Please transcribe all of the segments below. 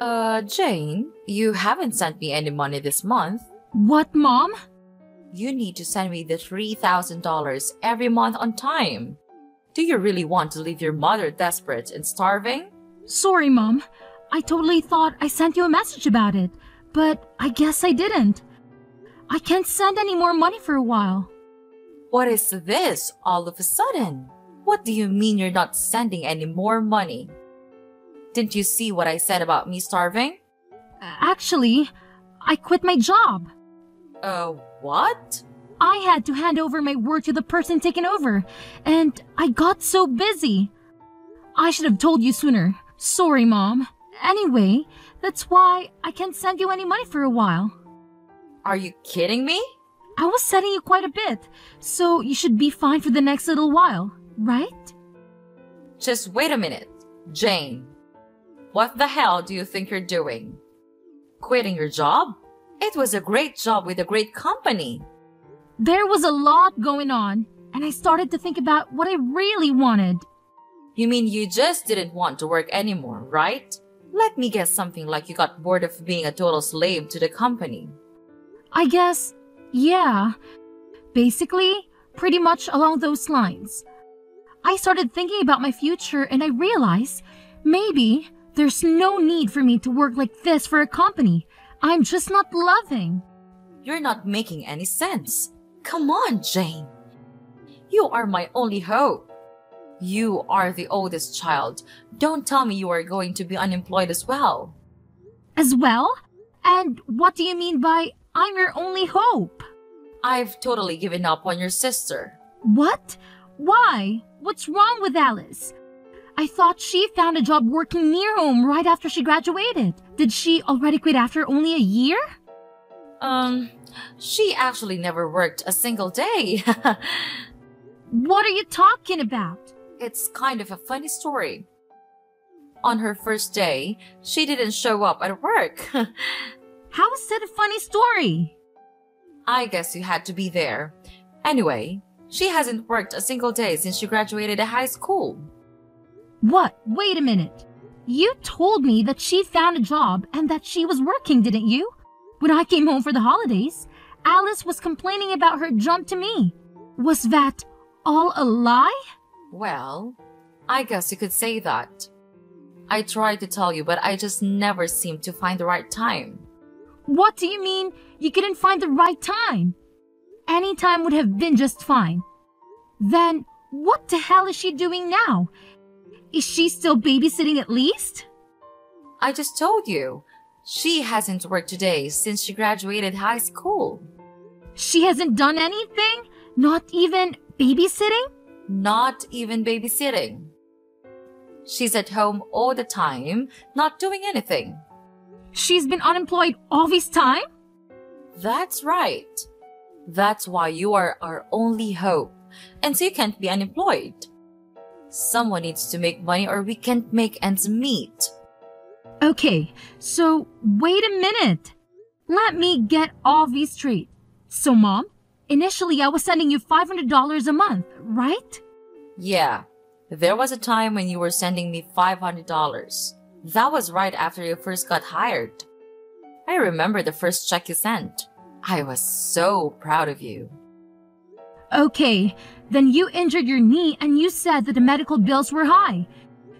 Jane, you haven't sent me any money this month. What, Mom? You need to send me the $3,000 every month on time. Do you really want to leave your mother desperate and starving? Sorry, Mom. I totally thought I sent you a message about it, but I guess I didn't. I can't send any more money for a while. What is this all of a sudden? What do you mean you're not sending any more money? Didn't you see what I said about me starving? Actually, I quit my job. What? I had to hand over my work to the person taking over, and I got so busy. I should have told you sooner. Sorry, Mom. Anyway, that's why I can't send you any money for a while. Are you kidding me? I was sending you quite a bit, so you should be fine for the next little while, right? Just wait a minute, Jane. What the hell do you think you're doing? Quitting your job? It was a great job with a great company. There was a lot going on, and I started to think about what I really wanted. You mean you just didn't want to work anymore, right? Let me guess, something like you got bored of being a total slave to the company. I guess, yeah. Basically, pretty much along those lines. I started thinking about my future and I realized maybe there's no need for me to work like this for a company I'm just not loving. You're not making any sense. Come on, Jane. You are my only hope. You are the oldest child. Don't tell me you are going to be unemployed as well. As well? And what do you mean by I'm your only hope? I've totally given up on your sister. What? Why? What's wrong with Alice? I thought she found a job working near home right after she graduated. Did she already quit after only a year? She actually never worked a single day. What are you talking about? It's kind of a funny story. On her first day, she didn't show up at work. How is that a funny story? I guess you had to be there. Anyway, she hasn't worked a single day since she graduated high school. What? Wait a minute. You told me that she found a job and that she was working, didn't you? When I came home for the holidays, Alice was complaining about her jump to me. Was that all a lie? Well, I guess you could say that. I tried to tell you, but I just never seemed to find the right time. What do you mean you couldn't find the right time? Any time would have been just fine. Then what the hell is she doing now? Is she still babysitting at least? I just told you. She hasn't worked today since she graduated high school. She hasn't done anything? Not even babysitting? Not even babysitting. She's at home all the time, not doing anything. She's been unemployed all this time? That's right. That's why you are our only hope, and so you can't be unemployed. Someone needs to make money or we can't make ends meet. Okay, so wait a minute. Let me get all these straight. So, Mom, initially I was sending you $500 a month, right? Yeah, there was a time when you were sending me $500. That was right after you first got hired. I remember the first check you sent. I was so proud of you. Okay, then you injured your knee and you said that the medical bills were high.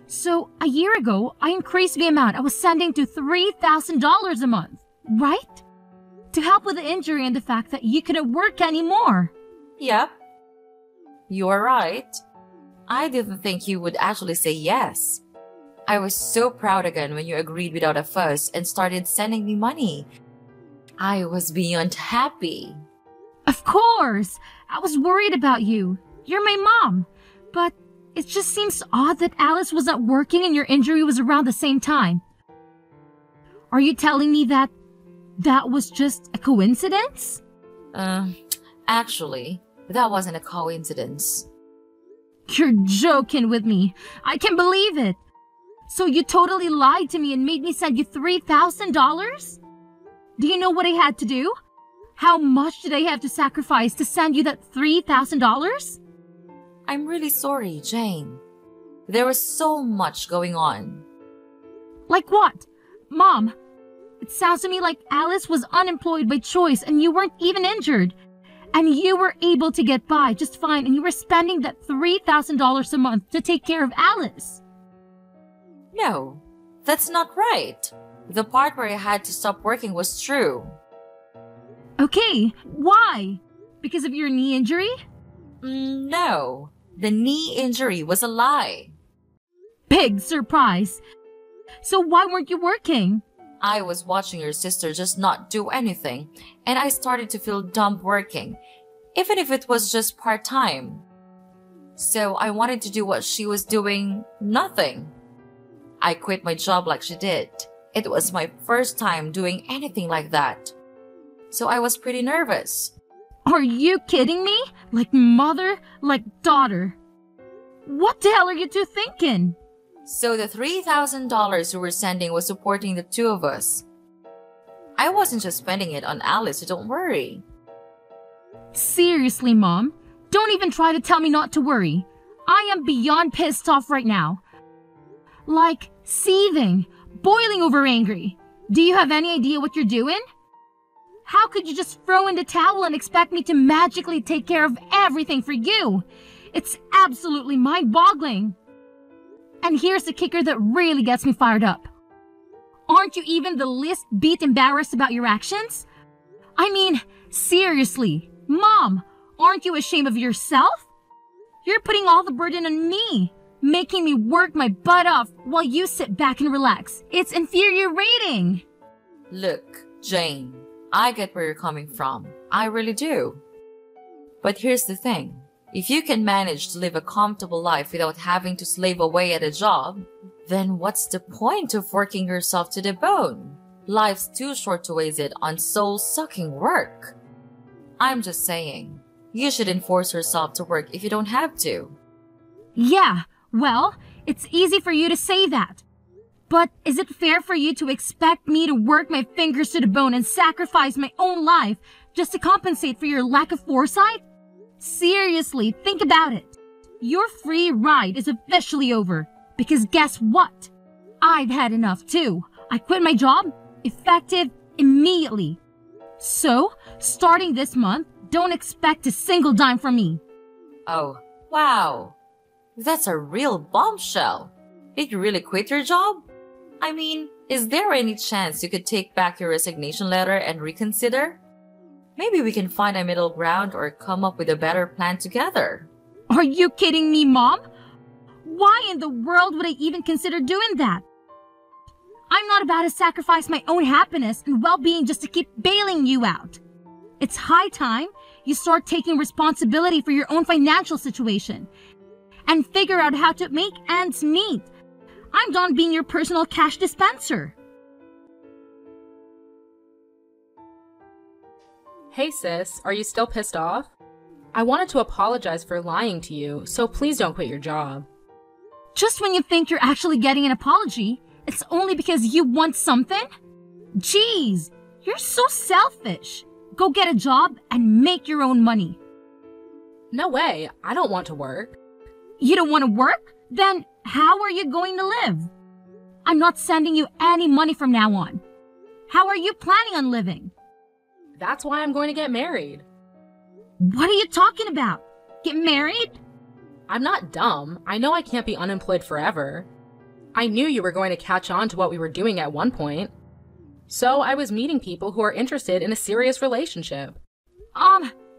So a year ago, I increased the amount I was sending to $3,000 a month, right? To help with the injury and the fact that you couldn't work anymore. Yep. You are right. I didn't think you would actually say yes. I was so proud again when you agreed without a fuss and started sending me money. I was beyond happy. Of course! I was worried about you. You're my mom. But it just seems odd that Alice was not working and your injury was around the same time. Are you telling me that was just a coincidence? Actually, that wasn't a coincidence. You're joking with me. I can't believe it. So you totally lied to me and made me send you $3,000? Do you know what I had to do? How much did I have to sacrifice to send you that $3,000? I'm really sorry, Jane. There was so much going on. Like what? Mom, it sounds to me like Alice was unemployed by choice and you weren't even injured. And you were able to get by just fine and you were spending that $3,000 a month to take care of Alice. No, that's not right. The part where I had to stop working was true. Okay, why? Because of your knee injury? No, the knee injury was a lie. Big surprise. So why weren't you working? I was watching your sister just not do anything, and I started to feel dumb working, even if it was just part-time. So I wanted to do what she was doing, nothing. I quit my job like she did. It was my first time doing anything like that. So I was pretty nervous. Are you kidding me? Like mother, like daughter. What the hell are you two thinking? So the $3,000 you were sending was supporting the two of us. I wasn't just spending it on Alice, so don't worry. Seriously, Mom, don't even try to tell me not to worry. I am beyond pissed off right now. Like, seething, boiling over angry. Do you have any idea what you're doing? How could you just throw in the towel and expect me to magically take care of everything for you? It's absolutely mind-boggling. And here's the kicker that really gets me fired up. Aren't you even the least bit embarrassed about your actions? I mean, seriously, Mom, aren't you ashamed of yourself? You're putting all the burden on me, making me work my butt off while you sit back and relax. It's infuriating. Look, Jane, I get where you're coming from. I really do. But here's the thing. If you can manage to live a comfortable life without having to slave away at a job, then what's the point of working yourself to the bone? Life's too short to waste it on soul-sucking work. I'm just saying, you shouldn't force yourself to work if you don't have to. Yeah, well, it's easy for you to say that. But is it fair for you to expect me to work my fingers to the bone and sacrifice my own life just to compensate for your lack of foresight? Seriously, think about it. Your free ride is officially over. Because guess what? I've had enough too. I quit my job, effective immediately. So, starting this month, don't expect a single dime from me. Oh, wow. That's a real bombshell. Did you really quit your job? I mean, is there any chance you could take back your resignation letter and reconsider? Maybe we can find a middle ground or come up with a better plan together. Are you kidding me, Mom? Why in the world would I even consider doing that? I'm not about to sacrifice my own happiness and well-being just to keep bailing you out. It's high time you start taking responsibility for your own financial situation and figure out how to make ends meet. I'm done being your personal cash dispenser. Hey sis, are you still pissed off? I wanted to apologize for lying to you, so please don't quit your job. Just when you think you're actually getting an apology, it's only because you want something? Jeez, you're so selfish. Go get a job and make your own money. No way, I don't want to work. You don't want to work? Then how are you going to live? I'm not sending you any money from now on. How are you planning on living? That's why I'm going to get married. What are you talking about? Get married? I'm not dumb. I know I can't be unemployed forever. I knew you were going to catch on to what we were doing at one point. So I was meeting people who are interested in a serious relationship.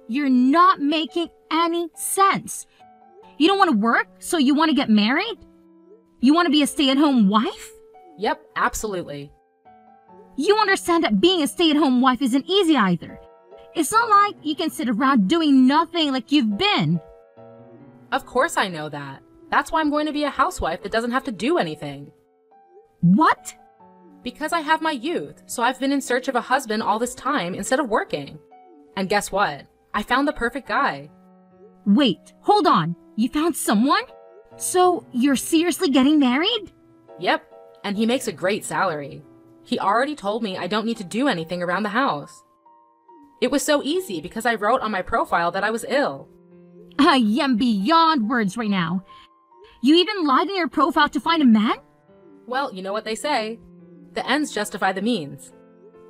You're not making any sense. You don't want to work, so you want to get married? You want to be a stay-at-home wife? Yep, absolutely. You understand that being a stay-at-home wife isn't easy either. It's not like you can sit around doing nothing like you've been. Of course I know that. That's why I'm going to be a housewife that doesn't have to do anything. What? Because I have my youth, so I've been in search of a husband all this time instead of working. And guess what? I found the perfect guy. Wait, hold on. You found someone? So you're seriously getting married? Yep, and he makes a great salary. He already told me I don't need to do anything around the house. It was so easy because I wrote on my profile that I was ill. I am beyond words right now. You even lied in your profile to find a man? Well, you know what they say. The ends justify the means.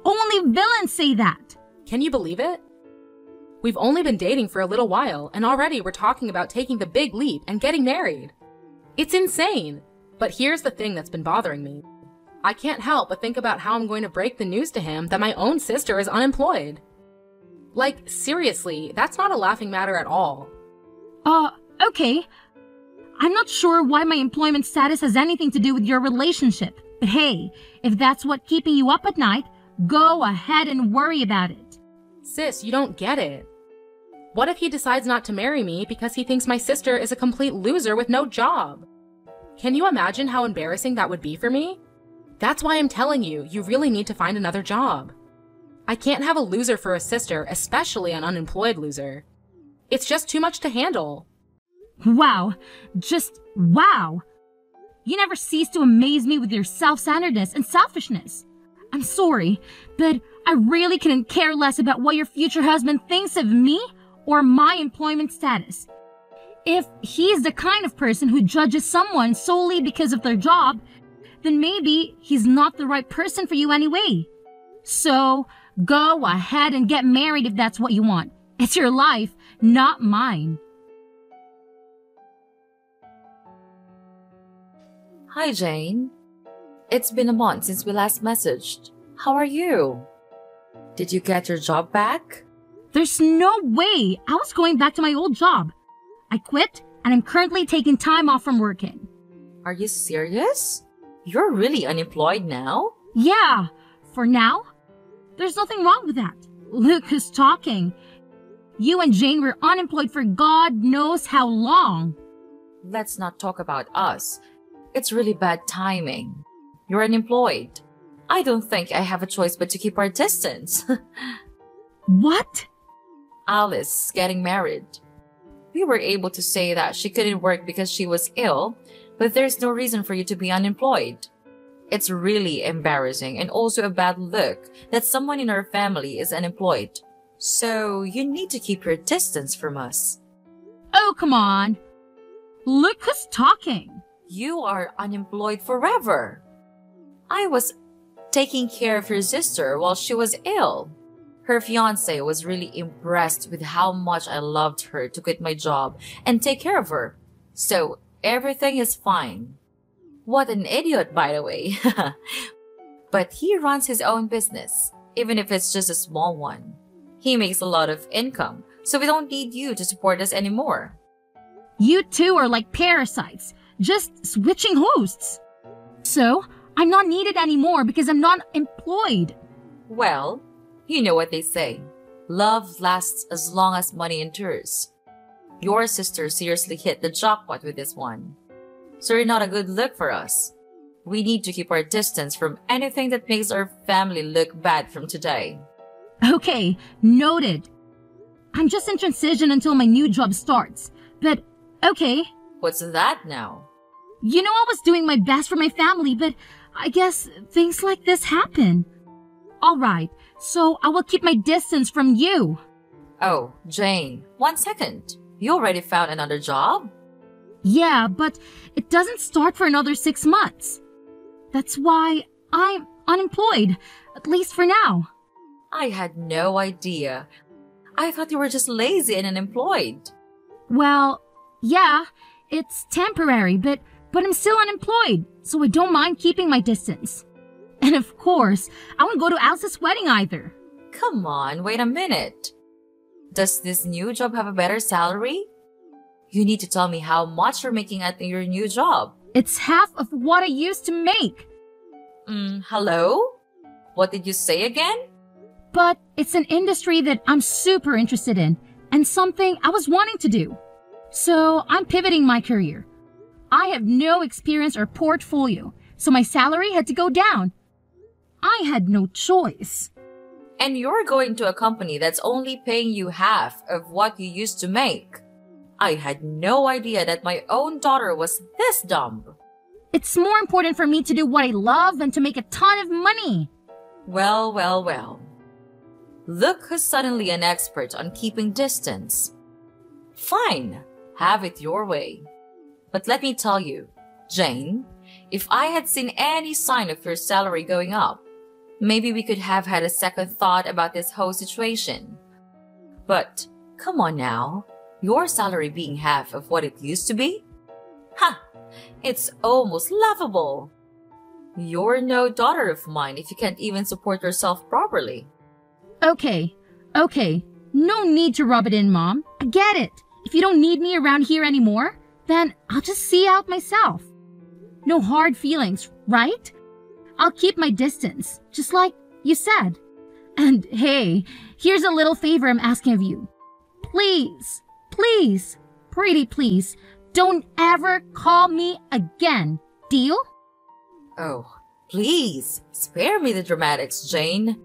Only villains say that. Can you believe it? We've only been dating for a little while, and already we're talking about taking the big leap and getting married. It's insane. But here's the thing that's been bothering me. I can't help but think about how I'm going to break the news to him that my own sister is unemployed. Like, seriously, that's not a laughing matter at all. Okay. I'm not sure why my employment status has anything to do with your relationship. But hey, if that's what's keeping you up at night, go ahead and worry about it. Sis, you don't get it. What if he decides not to marry me because he thinks my sister is a complete loser with no job? Can you imagine how embarrassing that would be for me? That's why I'm telling you, you really need to find another job. I can't have a loser for a sister, especially an unemployed loser. It's just too much to handle. Wow. Just wow. You never cease to amaze me with your self-centeredness and selfishness. I'm sorry, but I really couldn't care less about what your future husband thinks of me or my employment status. If he's the kind of person who judges someone solely because of their job, then maybe he's not the right person for you anyway. So, go ahead and get married if that's what you want. It's your life, not mine. Hi, Jane. It's been a month since we last messaged. How are you? Did you get your job back? There's no way I was going back to my old job. I quit, and I'm currently taking time off from working. Are you serious? You're really unemployed now? Yeah, for now. There's nothing wrong with that. Look who's talking. You and Jane were unemployed for God knows how long. Let's not talk about us. It's really bad timing. You're unemployed. I don't think I have a choice but to keep our distance. What? Alice getting married. We were able to say that she couldn't work because she was ill, but there's no reason for you to be unemployed. It's really embarrassing and also a bad look that someone in our family is unemployed. So you need to keep your distance from us. Oh, come on. Look who's talking. You are unemployed forever. I was taking care of your sister while she was ill. Her fiancé was really impressed with how much I loved her to quit my job and take care of her. So everything is fine. What an idiot, by the way. But he runs his own business, even if it's just a small one. He makes a lot of income, so we don't need you to support us anymore. You two are like parasites, just switching hosts. So, I'm not needed anymore because I'm not employed. Well, you know what they say. Love lasts as long as money endures. Your sister seriously hit the jackpot with this one. So you're not a good look for us. We need to keep our distance from anything that makes our family look bad from today. Okay, noted. I'm just in transition until my new job starts. But, okay. What's that now? You know I was doing my best for my family, but I guess things like this happen. Alright, so I will keep my distance from you. Oh, Jane, 1 second. You already found another job? Yeah, but it doesn't start for another 6 months. That's why I'm unemployed, at least for now. I had no idea. I thought you were just lazy and unemployed. Well, yeah, it's temporary, but I'm still unemployed, so I don't mind keeping my distance. And of course, I won't go to Alice's wedding either. Come on, wait a minute. Does this new job have a better salary? You need to tell me how much you're making at your new job. It's half of what I used to make. Hello? What did you say again? But it's an industry that I'm super interested in and something I was wanting to do. So I'm pivoting my career. I have no experience or portfolio, so my salary had to go down. I had no choice. And you're going to a company that's only paying you half of what you used to make. I had no idea that my own daughter was this dumb. It's more important for me to do what I love than to make a ton of money. Well, well, well. Look who's suddenly an expert on keeping distance. Fine, have it your way. But let me tell you, Jane, If I had seen any sign of your salary going up, maybe we could have had a second thought about this whole situation. But come on now, your salary being half of what it used to be? Ha! It's almost laughable. You're no daughter of mine if you can't even support yourself properly. Okay. No need to rub it in, Mom. I get it. If you don't need me around here anymore, then I'll just see out myself. No hard feelings, right? I'll keep my distance, just like you said. And hey, here's a little favor I'm asking of you. Please, pretty please, don't ever call me again. Deal? Oh, please, spare me the dramatics, Jane.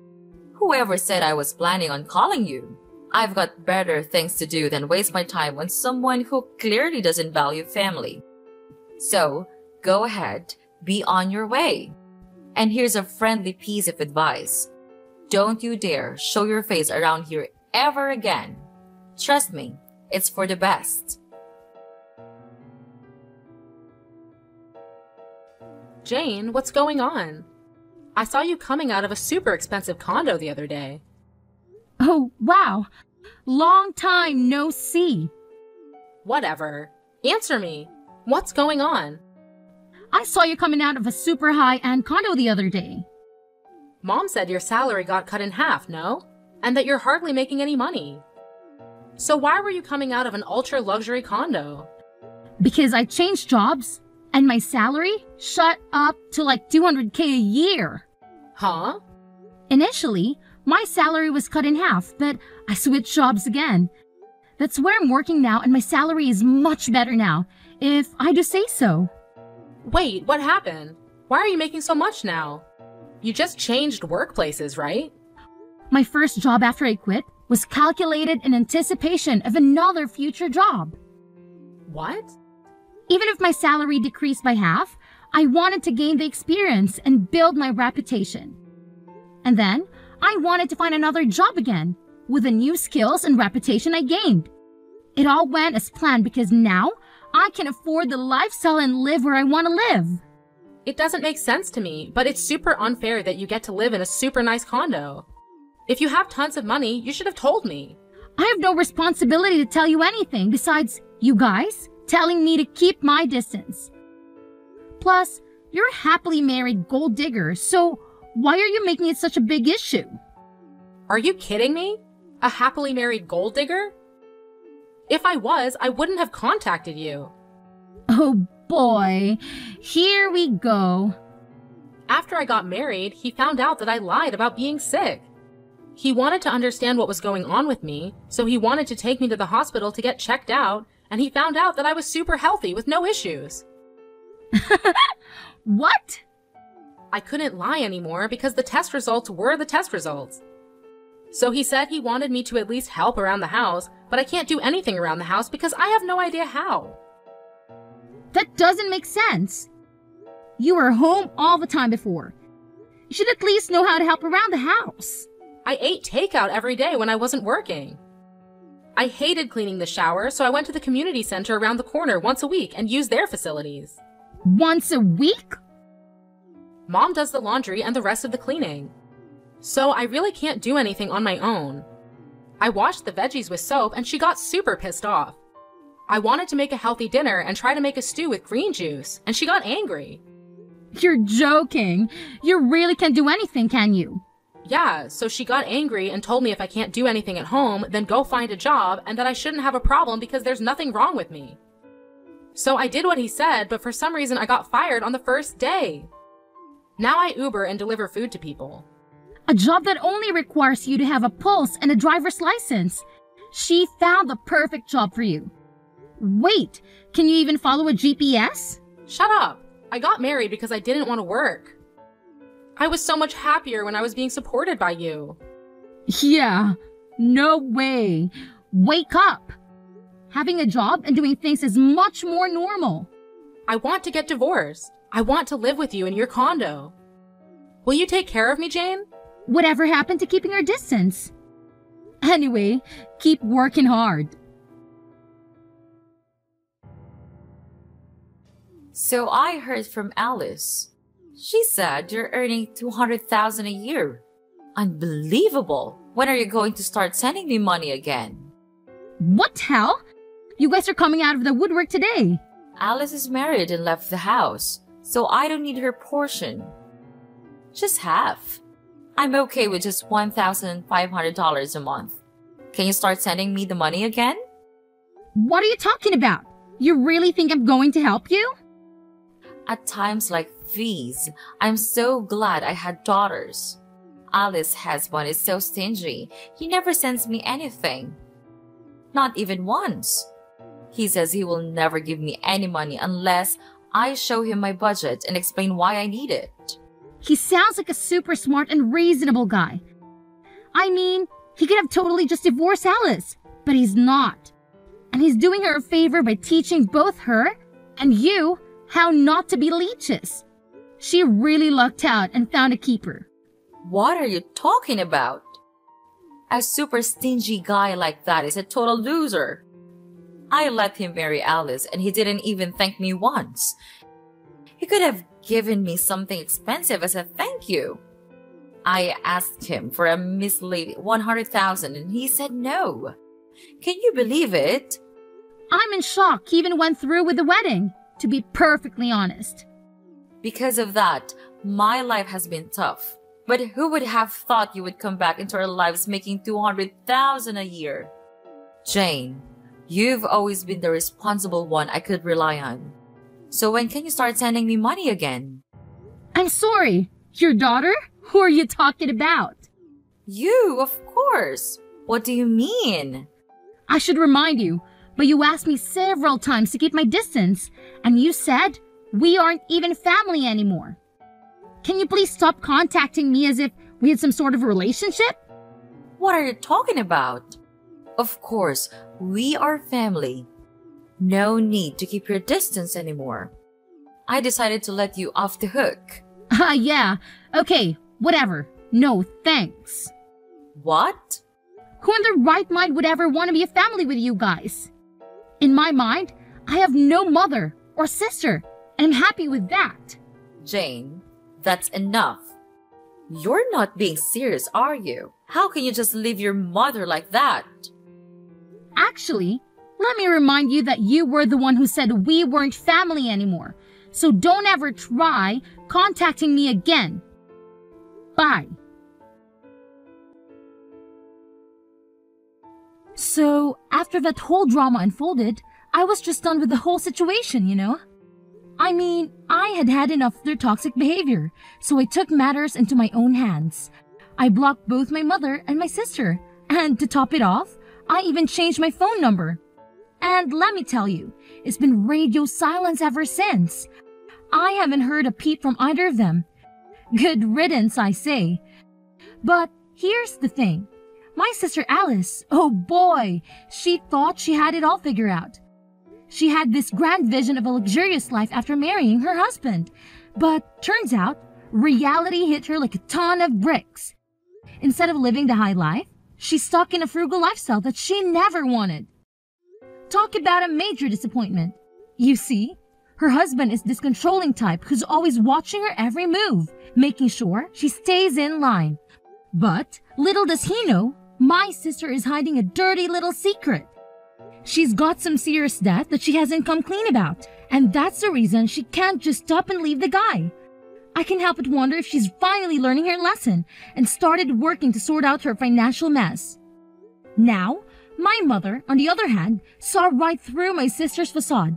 Whoever said I was planning on calling you? I've got better things to do than waste my time on someone who clearly doesn't value family. So, go ahead, be on your way. And here's a friendly piece of advice. Don't you dare show your face around here ever again. Trust me, it's for the best. Jane, what's going on? I saw you coming out of a super expensive condo the other day. Oh, wow. Long time no see. Whatever. Answer me. What's going on? I saw you coming out of a super high-end condo the other day. Mom said your salary got cut in half, no? And that you're hardly making any money. So why were you coming out of an ultra-luxury condo? Because I changed jobs, and my salary shot up to like $200K a year. Huh? Initially, my salary was cut in half, but I switched jobs again. That's where I'm working now, and my salary is much better now, if I do say so. Wait, what happened? Why are you making so much now? You just changed workplaces, right? My first job after I quit was calculated in anticipation of another future job. What? Even if my salary decreased by half, I wanted to gain the experience and build my reputation. And then, I wanted to find another job again, with the new skills and reputation I gained. It all went as planned because now, I can afford the lifestyle and live where I want to live. It doesn't make sense to me, but it's super unfair that you get to live in a super nice condo. If you have tons of money, you should have told me. I have no responsibility to tell you anything besides you guys telling me to keep my distance. Plus, you're a happily married gold digger, so why are you making it such a big issue? Are you kidding me? A happily married gold digger? If I was, I wouldn't have contacted you. Oh boy, here we go. After I got married, he found out that I lied about being sick. He wanted to understand what was going on with me, so he wanted to take me to the hospital to get checked out, and he found out that I was super healthy with no issues. What? I couldn't lie anymore because the test results were the test results. So he said he wanted me to at least help around the house, but I can't do anything around the house because I have no idea how. That doesn't make sense. You were home all the time before. You should at least know how to help around the house. I ate takeout every day when I wasn't working. I hated cleaning the shower, so I went to the community center around the corner once a week and used their facilities. Once a week? Mom does the laundry and the rest of the cleaning. So I really can't do anything on my own. I washed the veggies with soap and she got super pissed off. I wanted to make a healthy dinner and try to make a stew with green juice, and she got angry. You're joking. You really can't do anything, can you? Yeah, so she got angry and told me if I can't do anything at home, then go find a job and that I shouldn't have a problem because there's nothing wrong with me. So I did what he said, but for some reason I got fired on the first day. Now I Uber and deliver food to people. A job that only requires you to have a pulse and a driver's license. She found the perfect job for you. Wait, can you even follow a GPS? Shut up! I got married because I didn't want to work. I was so much happier when I was being supported by you. Yeah, no way. Wake up. Having a job and doing things is much more normal. I want to get divorced. I want to live with you in your condo. Will you take care of me, Jane? Whatever happened to keeping our distance? Anyway, keep working hard. So I heard from Alice. She said you're earning 200,000 a year. Unbelievable. When are you going to start sending me money again? What hell? You guys are coming out of the woodwork today. Alice is married and left the house, so I don't need her portion. Just half. I'm okay with just $1,500 a month. Can you start sending me the money again? What are you talking about? You really think I'm going to help you? At times like these, I'm so glad I had daughters. Alice's husband is so stingy, he never sends me anything. Not even once. He says he will never give me any money unless I show him my budget and explain why I need it. He sounds like a super smart and reasonable guy. I mean, he could have totally just divorced Alice, but he's not. And he's doing her a favor by teaching both her and you how not to be leeches. She really lucked out and found a keeper. What are you talking about? A super stingy guy like that is a total loser. I let him marry Alice and he didn't even thank me once. He could have given me something expensive as a thank you. I asked him for a measly 100,000 and he said no. Can you believe it? I'm in shock he even went through with the wedding, to be perfectly honest. Because of that, my life has been tough. But who would have thought you would come back into our lives making 200,000 a year? Jane, you've always been the responsible one I could rely on. So when can you start sending me money again? I'm sorry. Your daughter? Who are you talking about? You, of course. What do you mean? I should remind you, but you asked me several times to keep my distance, and you said we aren't even family anymore. Can you please stop contacting me as if we had some sort of relationship? What are you talking about? Of course, we are family. No need to keep your distance anymore. I decided to let you off the hook. Yeah. Okay, whatever. No, thanks. What? Who in their right mind would ever want to be a family with you guys? In my mind, I have no mother or sister, and I'm happy with that. Jane, that's enough. You're not being serious, are you? How can you just leave your mother like that? Actually, let me remind you that you were the one who said we weren't family anymore. So don't ever try contacting me again. Bye. So, after that whole drama unfolded, I was just done with the whole situation, you know? I mean, I had had enough of their toxic behavior, so I took matters into my own hands. I blocked both my mother and my sister, and to top it off, I even changed my phone number. And let me tell you, it's been radio silence ever since. I haven't heard a peep from either of them. Good riddance, I say. But here's the thing. My sister Alice, oh boy, she thought she had it all figured out. She had this grand vision of a luxurious life after marrying her husband. But turns out, reality hit her like a ton of bricks. Instead of living the high life, she's stuck in a frugal lifestyle that she never wanted. Talk about a major disappointment. You see, her husband is this controlling type who's always watching her every move, making sure she stays in line. But little does he know, my sister is hiding a dirty little secret. She's got some serious debt that she hasn't come clean about, and that's the reason she can't just stop and leave the guy. I can help but wonder if she's finally learning her lesson and started working to sort out her financial mess. Now, my mother, on the other hand, saw right through my sister's facade.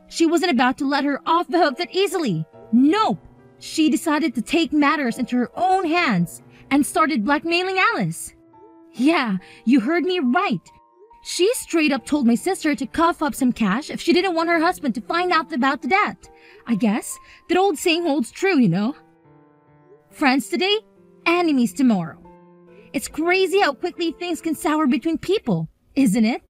She wasn't about to let her off the hook that easily. Nope. She decided to take matters into her own hands and started blackmailing Alice. Yeah, you heard me right. She straight up told my sister to cough up some cash if she didn't want her husband to find out about the debt. I guess that old saying holds true, you know. Friends today, enemies tomorrow. It's crazy how quickly things can sour between people, isn't it?